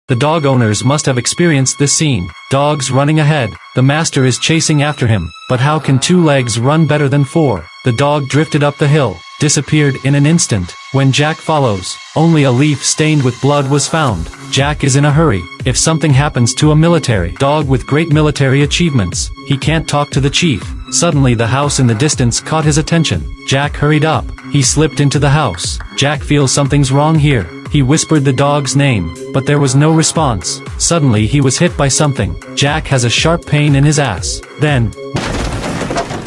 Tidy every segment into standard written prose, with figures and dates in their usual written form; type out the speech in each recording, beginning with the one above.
The dog owners must have experienced this scene. Dogs running ahead. The master is chasing after him. But how can 2 legs run better than 4? The dog drifted up the hill, disappeared in an instant. When Jack follows, only a leaf stained with blood was found. Jack is in a hurry. If something happens to a military dog with great military achievements, he can't talk to the chief. Suddenly the house in the distance caught his attention. Jack hurried up. He slipped into the house. Jack feels something's wrong here. He whispered the dog's name, but there was no response. Suddenly he was hit by something. Jack has a sharp pain in his ass. Then,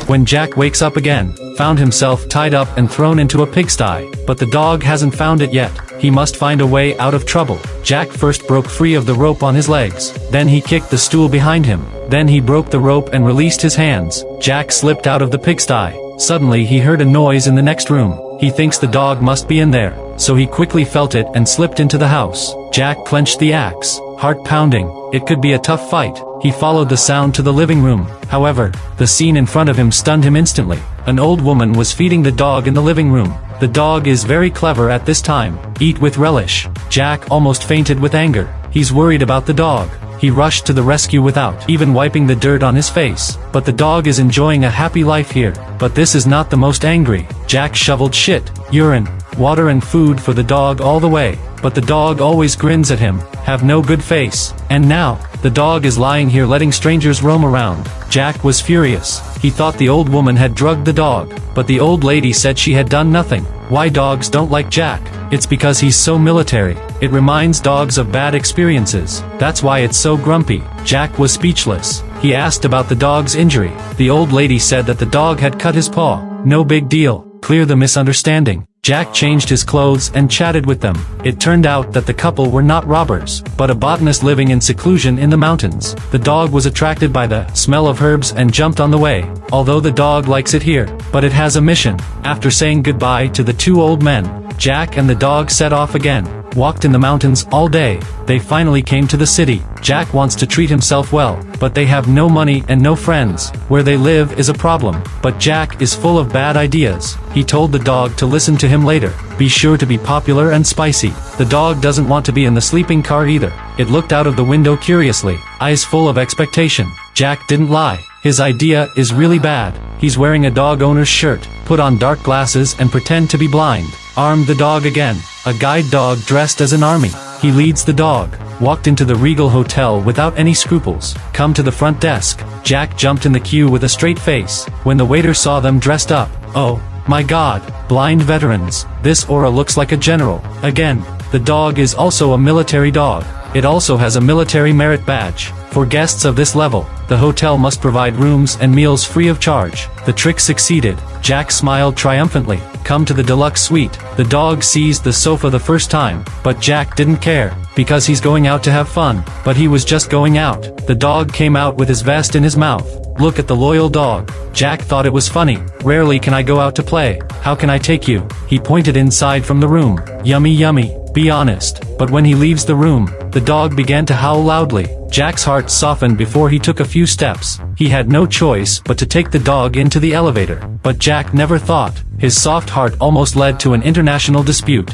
when Jack wakes up again, found himself tied up and thrown into a pigsty. But the dog hasn't found it yet. He must find a way out of trouble. Jack first broke free of the rope on his legs. Then he kicked the stool behind him. Then he broke the rope and released his hands. Jack slipped out of the pigsty. Suddenly he heard a noise in the next room. He thinks the dog must be in there. So he quickly felt it and slipped into the house. Jack clenched the axe, heart pounding. It could be a tough fight. He followed the sound to the living room. However, the scene in front of him stunned him instantly. An old woman was feeding the dog in the living room. The dog is very clever at this time. Eat with relish. Jack almost fainted with anger. He's worried about the dog. He rushed to the rescue without even wiping the dirt on his face. But the dog is enjoying a happy life here. But this is not the most angry. Jack shoveled shit, urine, water and food for the dog all the way. But the dog always grins at him, have no good face. And now, the dog is lying here letting strangers roam around. Jack was furious. He thought the old woman had drugged the dog. But the old lady said she had done nothing. Why dogs don't like Jack? It's because he's so military. It reminds dogs of bad experiences. That's why it's so grumpy. Jack was speechless. He asked about the dog's injury. The old lady said that the dog had cut his paw. No big deal. Clear the misunderstanding. Jack changed his clothes and chatted with them. It turned out that the couple were not robbers, but a botanist living in seclusion in the mountains. The dog was attracted by the smell of herbs and jumped on the way. Although the dog likes it here, but it has a mission. After saying goodbye to the 2 old men, Jack and the dog set off again. Walked in the mountains all day. They finally came to the city. Jack wants to treat himself well, but they have no money and no friends. Where they live is a problem, but Jack is full of bad ideas. He told the dog to listen to him later. Be sure to be popular and spicy. The dog doesn't want to be in the sleeping car either. It looked out of the window curiously, eyes full of expectation. Jack didn't lie. His idea is really bad. He's wearing a dog owner's shirt, put on dark glasses and pretend to be blind. Armed the dog again. A guide dog dressed as an army. He leads the dog. Walked into the Regal Hotel without any scruples. Come to the front desk. Jack jumped in the queue with a straight face. When the waiter saw them dressed up, oh my god, blind veterans. This aura looks like a general. Again, the dog is also a military dog. It also has a military merit badge. For guests of this level, the hotel must provide rooms and meals free of charge. The trick succeeded. Jack smiled triumphantly. Come to the deluxe suite. The dog seized the sofa the first time, but Jack didn't care, because he's going out to have fun. But he was just going out. The dog came out with his vest in his mouth. Look at the loyal dog. Jack thought it was funny. Rarely can I go out to play. How can I take you? He pointed inside from the room. Yummy yummy. Be honest. But when he leaves the room, the dog began to howl loudly. Jack's heart softened before he took a few steps. He had no choice but to take the dog into the elevator. But Jack never thought. His soft heart almost led to an international dispute.